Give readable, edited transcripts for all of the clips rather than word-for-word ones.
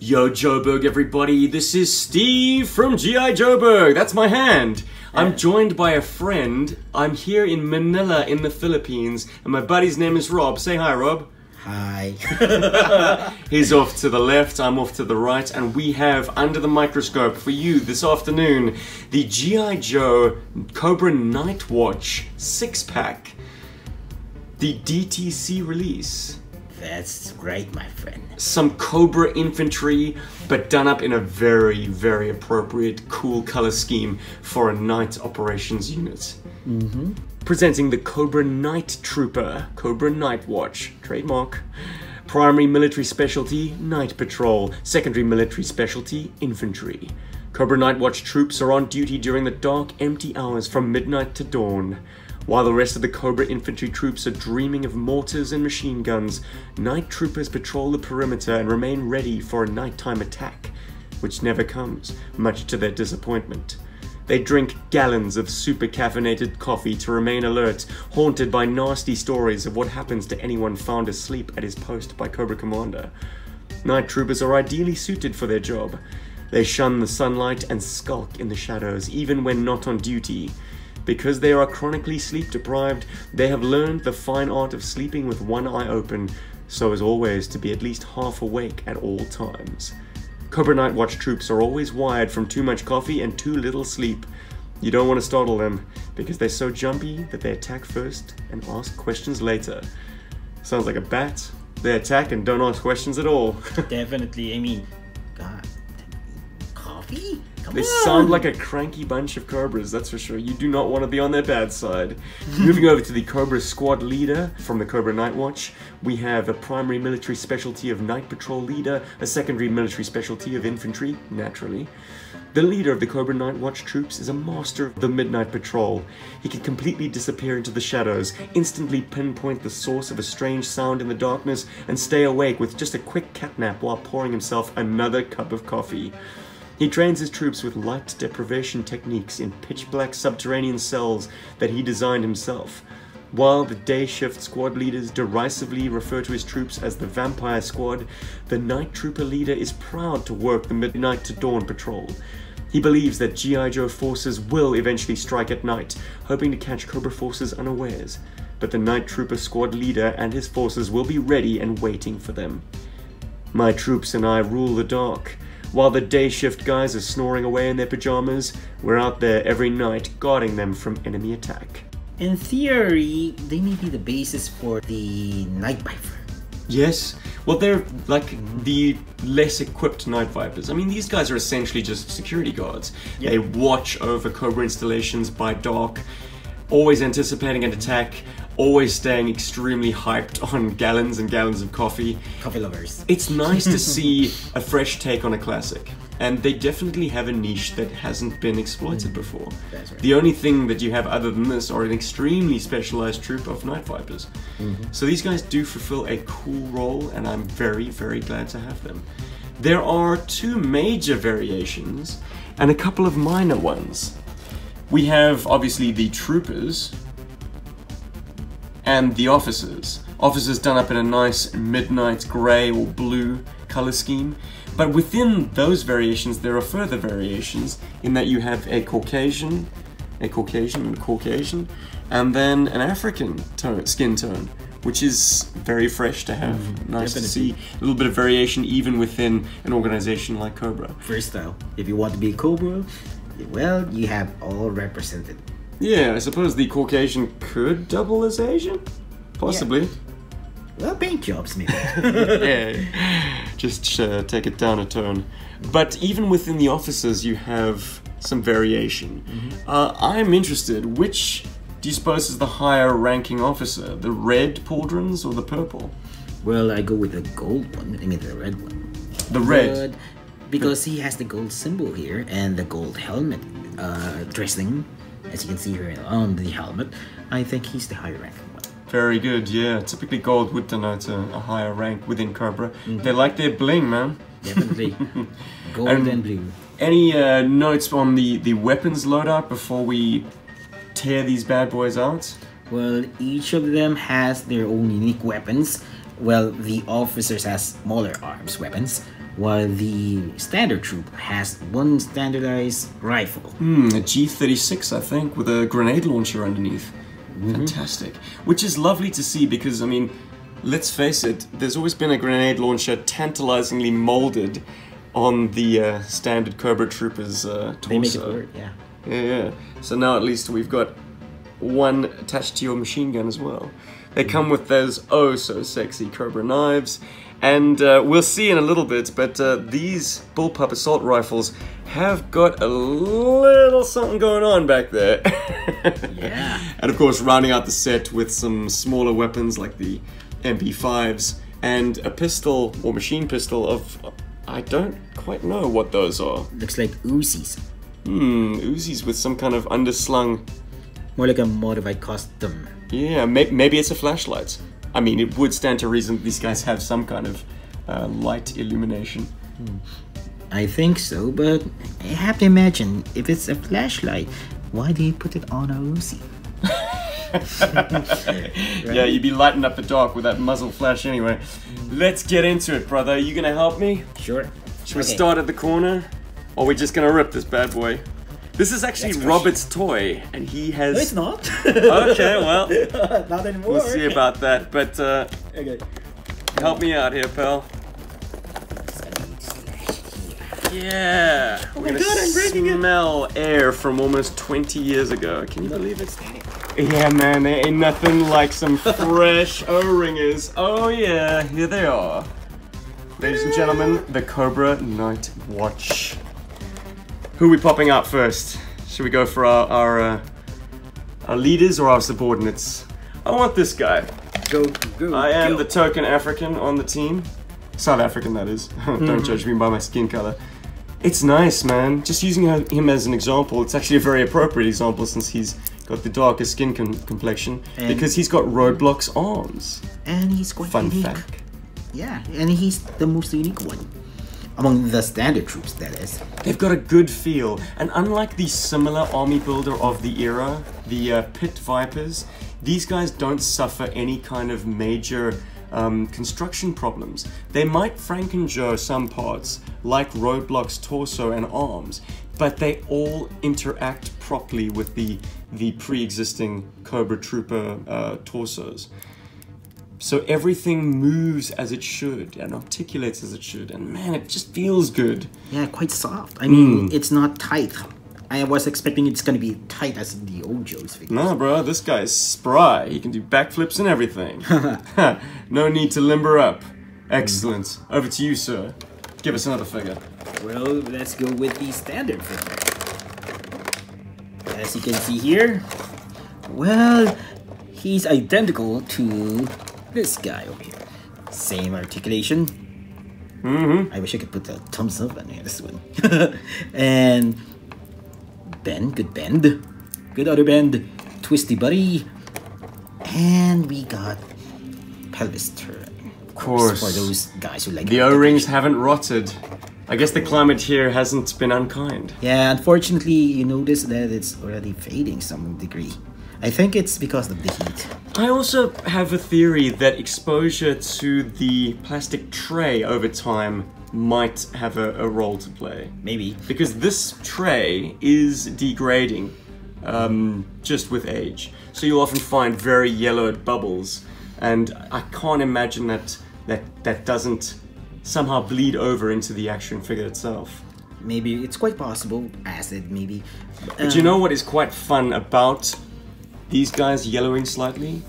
Yo Joburg everybody, this is Steve from GI Joburg, that's my hand. I'm joined by a friend. I'm here in Manila in the Philippines and my buddy's name is Rob. Say hi, Rob. Hi. He's off to the left, I'm off to the right, and we have under the microscope for you this afternoon the GI Joe Cobra Night Watch 6-pack, the DTC release. That's great, my friend. Some Cobra infantry, but done up in a very, very appropriate, cool color scheme for a night operations unit. Presenting the Cobra Night Trooper, Cobra Night Watch, trademark. Primary military specialty, night patrol. Secondary military specialty, infantry. Cobra Night Watch troops are on duty during the dark, empty hours from midnight to dawn. While the rest of the Cobra infantry troops are dreaming of mortars and machine guns, night troopers patrol the perimeter and remain ready for a nighttime attack, which never comes, much to their disappointment. They drink gallons of super caffeinated coffee to remain alert, haunted by nasty stories of what happens to anyone found asleep at his post by Cobra Commander. Night troopers are ideally suited for their job. They shun the sunlight and skulk in the shadows, even when not on duty. Because they are chronically sleep deprived, they have learned the fine art of sleeping with one eye open, so as always to be at least half awake at all times. Cobra Night Watch troops are always wired from too much coffee and too little sleep. You don't want to startle them, because they're so jumpy that they attack first and ask questions later. Sounds like a bat. They attack and don't ask questions at all. Definitely, I mean, God, coffee? Come They on. sound like a cranky bunch of Cobras, that's for sure. You do not want to be on their bad side. Moving over to the Cobra Squad Leader from the Cobra Night Watch, we have a primary military specialty of Night Patrol Leader, a secondary military specialty of Infantry, naturally. The leader of the Cobra Night Watch troops is a master of the Midnight Patrol. He can completely disappear into the shadows, instantly pinpoint the source of a strange sound in the darkness, and stay awake with just a quick catnap while pouring himself another cup of coffee. He trains his troops with light deprivation techniques in pitch-black subterranean cells that he designed himself. While the day shift squad leaders derisively refer to his troops as the Vampire Squad, the Night Trooper leader is proud to work the midnight to dawn patrol. He believes that GI Joe forces will eventually strike at night, hoping to catch Cobra forces unawares. But the Night Trooper squad leader and his forces will be ready and waiting for them. My troops and I rule the dark. While the day shift guys are snoring away in their pajamas, we're out there every night guarding them from enemy attack. In theory, they may be the basis for the Night Viper. Yes, well they're like the less equipped Night Vipers. I mean, these guys are essentially just security guards. Yep. They watch over Cobra installations by dark, always anticipating an attack, always staying extremely hyped on gallons and gallons of coffee. Coffee lovers. It's nice to see a fresh take on a classic, and they definitely have a niche that hasn't been exploited before. That's right. The only thing that you have other than this are an extremely specialized troop of Night Vipers. So these guys do fulfill a cool role, and I'm very, very glad to have them. There are two major variations and a couple of minor ones. We have obviously the troopers and the officers. Officers done up in a nice midnight grey or blue color scheme. But within those variations, there are further variations in that you have a Caucasian, and a Caucasian, and then an African skin tone, which is very fresh to have. Nice to see a little bit of variation even within an organization like Cobra. Versatile. If you want to be a Cobra, well, you have all represented. Yeah, I suppose the Caucasian could double as Asian? Possibly. Well, paint jobs, maybe. Yeah, just take it down a tone. But even within the officers, you have some variation. I'm interested, which do you suppose is the higher ranking officer? The red pauldrons or the purple? Well, I go with the gold one. I mean, the red one. The red. But because he has the gold symbol here and the gold helmet dressing, as you can see here on the helmet, I think he's the higher ranking one. Very good, yeah. Typically gold would denote a higher rank within Cobra. They like their bling, man. Definitely. Gold and blue. Any notes on the weapons loadout before we tear these bad boys out? Well, each of them has their own unique weapons. Well, the officers has smaller arms weapons, while the standard troop has one standardized rifle. A G36, I think, with a grenade launcher underneath. Fantastic. Which is lovely to see because, I mean, let's face it, there's always been a grenade launcher tantalizingly molded on the standard Cobra Troopers torso. They make it work, yeah. Yeah. So now at least we've got one attached to your machine gun as well. They come with those oh so sexy Cobra knives. And we'll see in a little bit, but these bullpup assault rifles have got a little something going on back there. Yeah. And of course, rounding out the set with some smaller weapons like the MP5s and a pistol or machine pistol of, I don't quite know what those are. Looks like Uzis. Uzis with some kind of underslung. More like a modified custom. Yeah, maybe it's a flashlight. I mean, it would stand to reason that these guys have some kind of light illumination. I think so, but I have to imagine, if it's a flashlight, why do you put it on a Uzi? Right? Yeah, you'd be lighting up the dark with that muzzle flash anyway. Let's get into it, brother. Are you gonna help me? Sure. Should we start at the corner? Or are we just gonna rip this bad boy? This is actually Robert's toy, and he has... No, it's not. Okay, well... Not anymore. We'll see about that, but Okay. help me out here, pal. Yeah! Oh my god, I'm breaking it! Smell air from almost 20 years ago. Can you believe it? Yeah, man, there ain't nothing like some fresh O-ringers. Oh yeah, here they are. Ladies and gentlemen, the Cobra Night Watch. Who are we popping out first? Should we go for our leaders or our subordinates? I want this guy. Go. I am the token African on the team. South African, that is. Don't judge me by my skin color. It's nice, man. Just using him as an example, it's actually a very appropriate example since he's got the darker skin complexion. Because he's got Roadblock's arms. And he's quite unique. Fun fact. Yeah, and he's the most unique one. Among the standard troops, that is. They've got a good feel, and unlike the similar army builder of the era, the Pit Vipers, these guys don't suffer any kind of major construction problems. They might Franken-Joe some parts, like Roadblock's torso and arms, but they all interact properly with the pre-existing Cobra Trooper torsos. So everything moves as it should and articulates as it should, and man, it just feels good. Yeah, quite soft. I mean, it's not tight. I was expecting it's gonna be tight as the old Joe's figures. No, bro, this guy's spry. He can do backflips and everything. No need to limber up. Excellent. Over to you, sir. Give us another figure. Well, let's go with the standard figure. As you can see here, well, he's identical to this guy over here. Same articulation. I wish I could put a thumbs up on this one. And bend, good other bend, twisty body, and we got pelvis turn. Of course. For those guys who like the O-rings haven't rotted. I guess the climate here hasn't been unkind. Yeah, unfortunately, you notice that it's already fading some degree. I think it's because of the heat. I also have a theory that exposure to the plastic tray over time might have a role to play. Maybe. Because this tray is degrading just with age. So you'll often find very yellowed bubbles, and I can't imagine that doesn't somehow bleed over into the action figure itself. Maybe, it's quite possible. Acid, maybe. But you know what is quite fun about these guys yellowing slightly?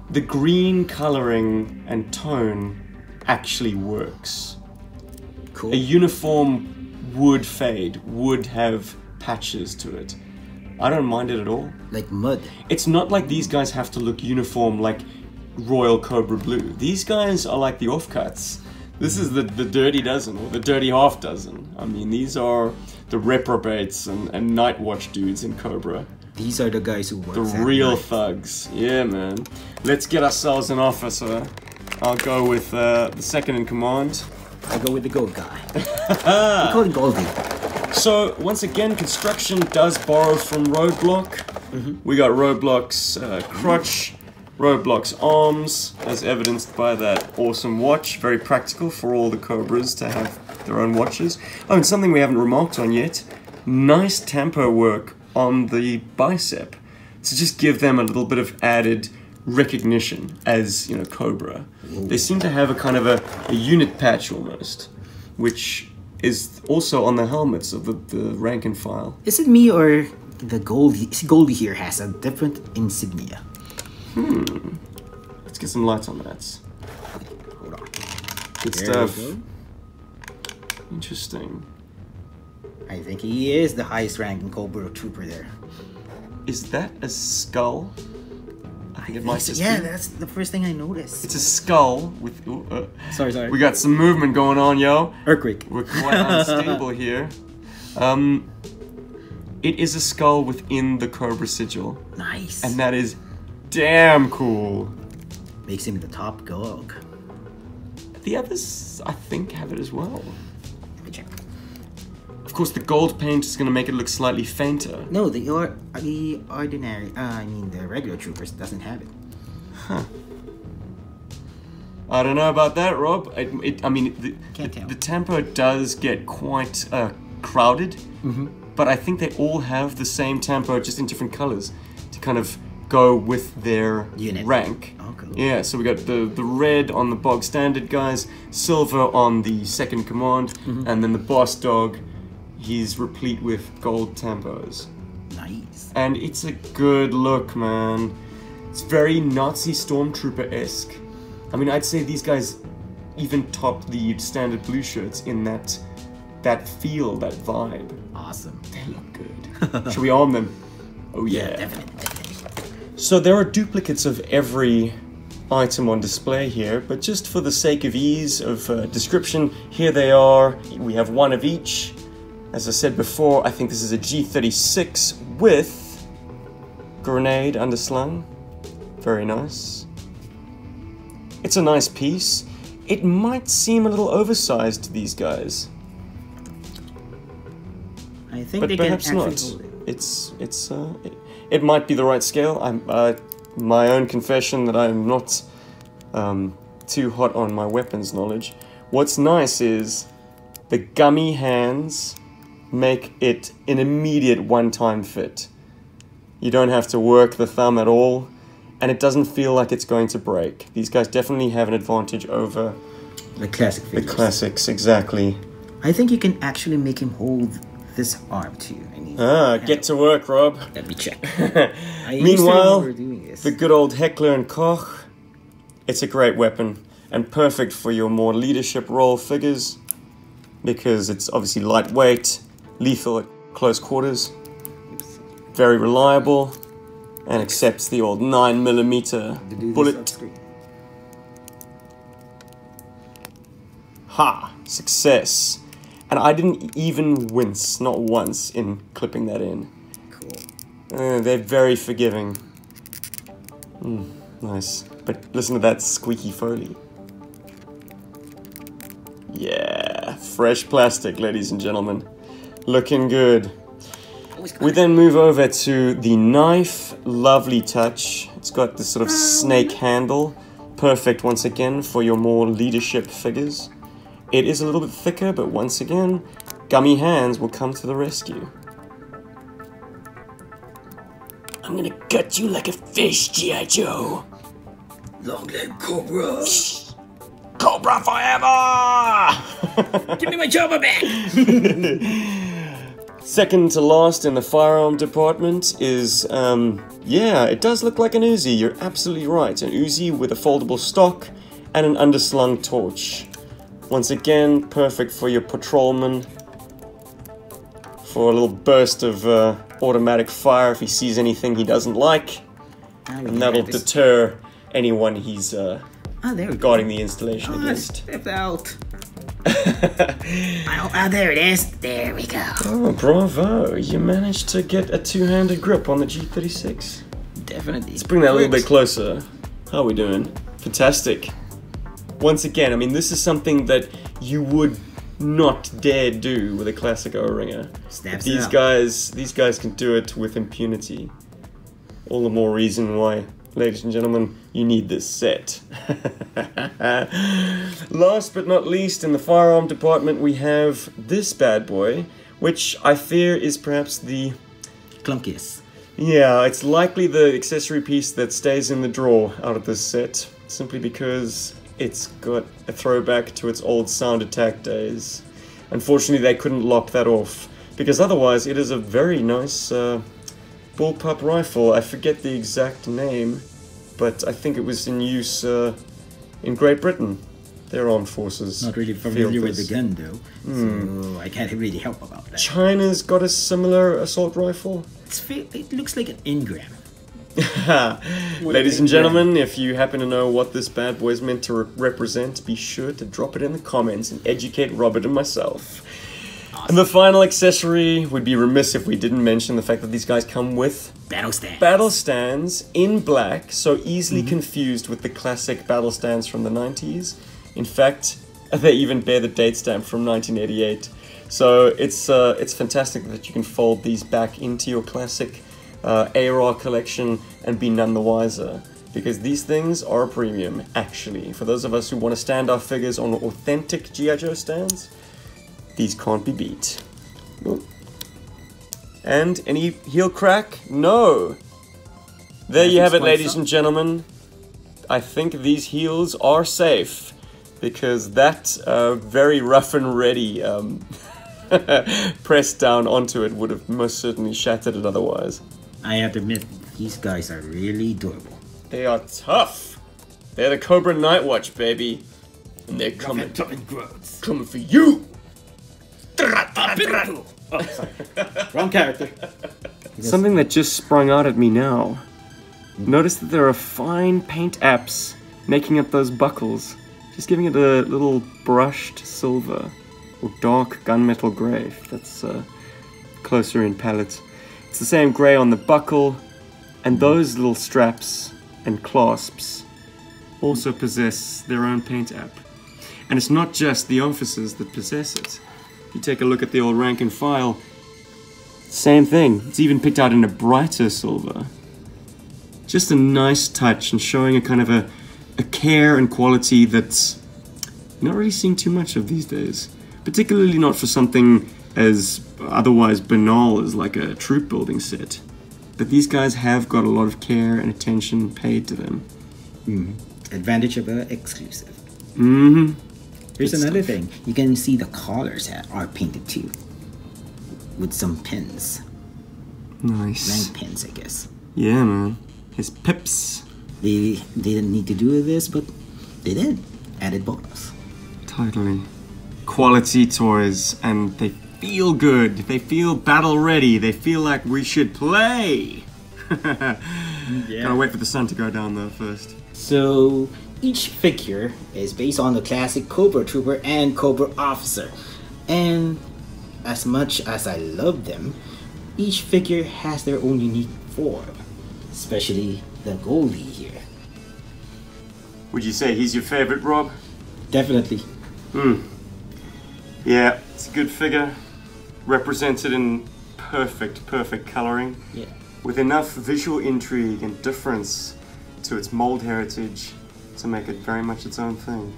The green coloring and tone actually works. Cool. A uniform wood fade would have patches to it. I don't mind it at all. Like mud. It's not like these guys have to look uniform like Royal Cobra Blue. These guys are like the offcuts. This is the dirty dozen, or the dirty half dozen. I mean, these are the reprobates and Night Watch dudes in Cobra. These are the guys who work. The real thugs. Yeah, man. Let's get ourselves an officer. I'll go with the second in command. I'll go with the gold guy. We call him Goldie. So, once again, construction does borrow from Roadblock. We got Roadblock's crotch Roadblock's arms, as evidenced by that awesome watch. Very practical for all the Cobras to have their own watches. Oh, and something we haven't remarked on yet. Nice tempo work on the bicep. To just give them a little bit of added recognition as, you know, Cobra. Ooh. They seem to have a kind of a unit patch almost, which is also on the helmets of the rank and file. Is it me or the Goldie here has a different insignia? Let's get some light on that. Hold on. Good There stuff. we go. Interesting. I think he is the highest ranking Cobra trooper there. Is that a skull? I think it might just Yeah, be. that's the first thing I noticed. It's a skull with... Sorry. We got some movement going on, yo. Earthquake. We're quite unstable here. It is a skull within the Cobra sigil. Nice. And that is damn cool. Makes him the top dog. The others, I think, have it as well. Let me check. Of course, the gold paint is going to make it look slightly fainter. No, the ordinary, the regular troopers doesn't have it. Huh. I don't know about that, Rob. I mean, Can't tell. the tempo does get quite crowded, but I think they all have the same tempo, just in different colors, to kind of go with their Unit. rank. Oh, cool. Yeah, so we got the red on the bog standard guys, silver on the second command, and then the boss dog, he's replete with gold tempos. Nice. And it's a good look, man. It's very Nazi Stormtrooper-esque. I mean, I'd say these guys even top the standard blue shirts in that feel, that vibe. Awesome. They look good. Should we arm them? Oh yeah. Definitely. So there are duplicates of every item on display here, but just for the sake of ease of description, here they are. We have one of each. As I said before, I think this is a G36 with grenade underslung. Very nice. It's a nice piece. It might seem a little oversized to these guys, I think but they can perhaps actually not. hold it. It might be the right scale. My own confession that I'm not too hot on my weapons knowledge. What's nice is the gummy hands make it an immediate one-time fit. You don't have to work the thumb at all, and it doesn't feel like it's going to break. These guys definitely have an advantage over The classic the figures. classics, exactly. I think you can actually make him hold this arm too. Get to work, Rob. Let me check. Meanwhile, doing this. the good old Heckler and Koch, it's a great weapon and perfect for your more leadership role figures because it's obviously lightweight, lethal at close quarters, very reliable, and accepts the old 9mm bullet. Ha! Success. And I didn't even wince, not once, in clipping that in. Cool. They're very forgiving. Nice. But listen to that squeaky Foley. Yeah, fresh plastic, ladies and gentlemen. Looking good. We then move over to the knife. Lovely touch. It's got this sort of snake handle. Perfect, once again, for your more leadership figures. It is a little bit thicker, but once again, gummy hands will come to the rescue. I'm gonna gut you like a fish, GI Joe. Long live Cobra. Cobra forever! Give me my Jobber back. Second to last in the firearm department is, yeah, it does look like an Uzi. You're absolutely right. An Uzi with a foldable stock and an underslung torch. Once again, perfect for your patrolman. For a little burst of automatic fire if he sees anything he doesn't like. And that'll deter anyone he's there we guarding the installation against. Step out. There it is. There we go. Oh, bravo. You managed to get a two-handed grip on the G36. Definitely. Let's bring that a little bit closer. How are we doing? Fantastic. Once again, I mean, this is something that you would not dare do with a classic O-ringer. These guys can do it with impunity. All the more reason why ladies and gentlemen, you need this set. Last but not least, in the firearm department, we have this bad boy, which I fear is perhaps the clunkiest. Yeah, it's likely the accessory piece that stays in the drawer out of this set, simply because it's got a throwback to its old sound attack days. Unfortunately, they couldn't lock that off, because otherwise it is a very nice bullpup rifle. I forget the exact name, but I think it was in use in Great Britain. Their armed forces. Not really familiar with the gun though, so I can't really help about that. China's got a similar assault rifle. It looks like an Ingram. Ladies and gentlemen, if you happen to know what this bad boy is meant to represent, be sure to drop it in the comments and educate Robert and myself. Awesome. And the final accessory, would be remiss if we didn't mention the fact that these guys come with battle stands in black, so easily confused with the classic battle stands from the 90s. In fact, they even bear the date stamp from 1988. So it's fantastic that you can fold these back into your classic AR collection and be none the wiser. Because these things are a premium, actually. For those of us who want to stand our figures on authentic GI Joe stands, these can't be beat. And any heel crack? No! There you have it, ladies and gentlemen. I think these heels are safe. Because that very rough and ready pressed down onto it would have most certainly shattered it otherwise. I have to admit, these guys are really durable. They are tough. They're the Cobra Night Watch, baby. And they're coming for you! Oh, sorry. Wrong character. Something that just sprung out at me now. Notice that there are fine paint apps making up those buckles. Just giving it a little brushed silver or dark gunmetal grey, if that's closer in palette. It's the same grey on the buckle, and those little straps and clasps also possess their own paint app. And it's not just the officers that possess it. If you take a look at the old rank and file, same thing. It's even picked out in a brighter silver. Just a nice touch and showing a kind of a care and quality that's not really seeing too much of these days. Particularly not for something as otherwise banal as like a troop building set. But these guys have got a lot of care and attention paid to them. Advantage of an exclusive. Here's Good another stuff. thing. You can see the collars are painted too. With some pins. Nice. Rank pins, I guess. Yeah, man. His pips. They didn't need to do this, but they did. Added bonus. Totally. Quality toys, and they feel good. They feel battle ready. They feel like we should play. Gotta wait for the sun to go down though first. So each figure is based on the classic Cobra Trooper and Cobra Officer. And as much as I love them, each figure has their own unique form. Especially the goalie here. Would you say he's your favorite, Rob? Definitely. Yeah, it's a good figure. Represented in perfect coloring. Yeah. With enough visual intrigue and difference to its mold heritage to make it very much its own thing.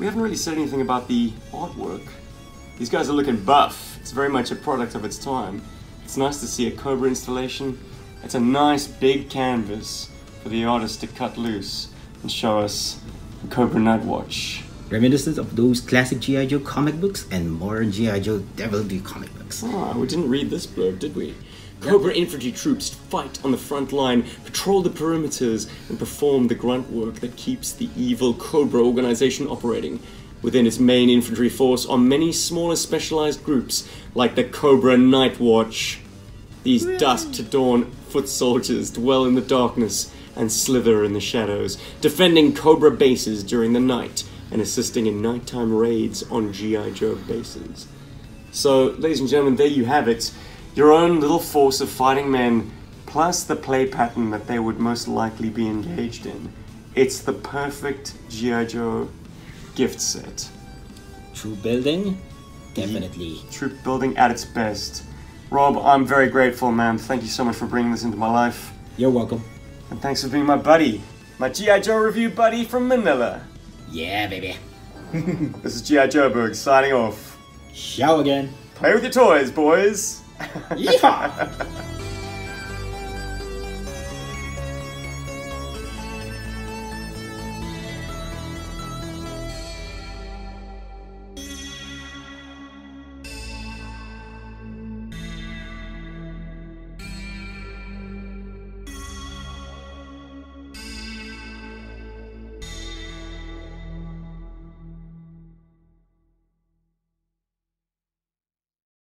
We haven't really said anything about the artwork. These guys are looking buff. It's very much a product of its time. It's nice to see a Cobra installation. It's a nice big canvas for the artist to cut loose and show us the Cobra Night Watch. Reminiscent of those classic GI Joe comic books and modern GI Joe Devil Due comic books. Oh, we didn't read this blurb, did we? Cobra infantry troops fight on the front line, patrol the perimeters, and perform the grunt work that keeps the evil Cobra organization operating. Within its main infantry force are many smaller specialized groups, like the Cobra Night Watch. These dusk to dawn foot soldiers dwell in the darkness and slither in the shadows, defending Cobra bases during the night and assisting in nighttime raids on GI Joe bases. So, ladies and gentlemen, there you have it. Your own little force of fighting men, plus the play pattern that they would most likely be engaged in. It's the perfect GI Joe gift set. Troop building? Definitely. Troop building at its best. Rob, I'm very grateful, man. Thank you so much for bringing this into my life. You're welcome. And thanks for being my buddy. My GI Joe review buddy from Manila. Yeah, baby. This is GI Joburg signing off. Ciao again. Play with your toys, boys. Yeehaw!